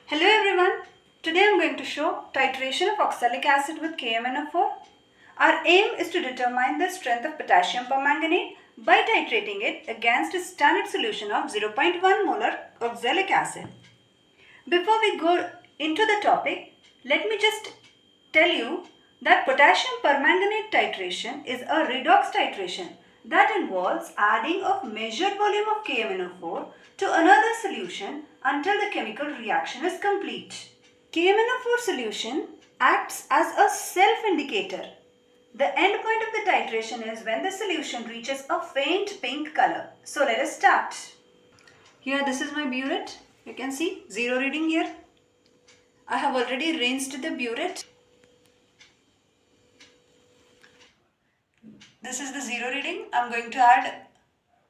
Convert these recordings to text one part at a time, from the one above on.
Hello everyone, today I am going to show titration of oxalic acid with KMnO4. Our aim is to determine the strength of potassium permanganate by titrating it against a standard solution of 0.1 molar oxalic acid. Before we go into the topic, let me just tell you that potassium permanganate titration is a redox titration that involves adding of measured volume of KMnO4 to another solution until the chemical reaction is complete. KMnO4 solution acts as a self-indicator. The end point of the titration is when the solution reaches a faint pink color. So let us start. Here this is my burette. You can see 0 reading here. I have already rinsed the burette. This is the 0 reading. I am going to add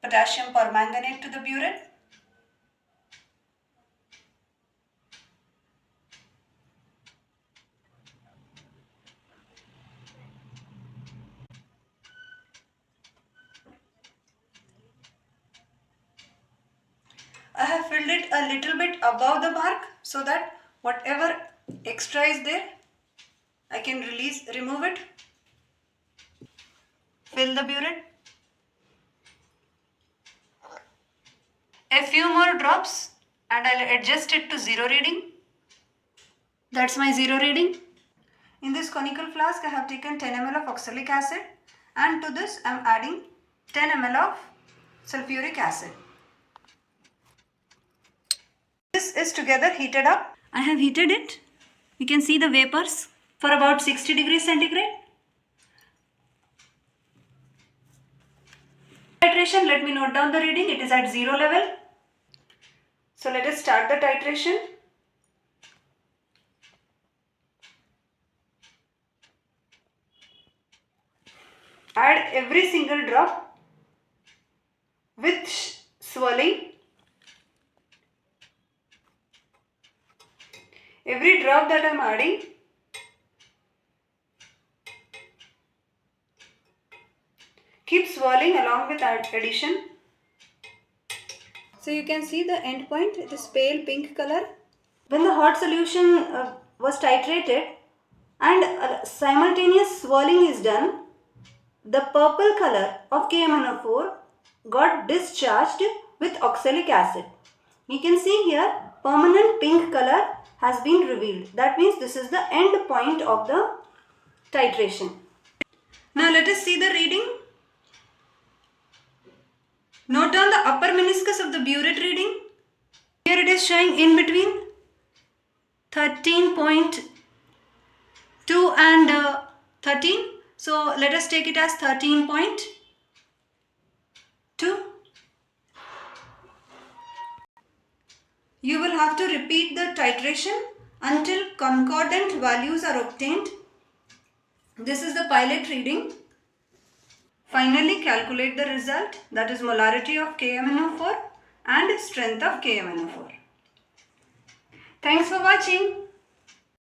potassium permanganate to the burette. I have filled it a little bit above the mark so that whatever extra is there, I can remove it. Fill the burette. A few more drops and I'll adjust it to 0 reading. That's my 0 reading. In this conical flask I have taken 10 ml of oxalic acid and to this I am adding 10 ml of sulfuric acid. This is together heated up. I have heated it. You can see the vapors for about 60 degrees centigrade. Titration, let me note down the reading. It is at 0 level. So let us start the titration. Add every single drop with swirling. Every drop that I am adding, keep swirling along with addition. So you can see the end point, it is pale pink color. When the hot solution was titrated and simultaneous swirling is done, the purple color of KMnO4 got discharged with oxalic acid. You can see here permanent pink color has been revealed. That means this is the end point of the titration. Now let us see the reading. Note down the upper meniscus of the burette reading. Here it is showing in between 13.2 and 13. So let us take it as 13.2. You will have to repeat the titration until concordant values are obtained. This is the pilot reading. Finally, calculate the result, that is molarity of KMnO4 and strength of KMnO4. Thanks for watching.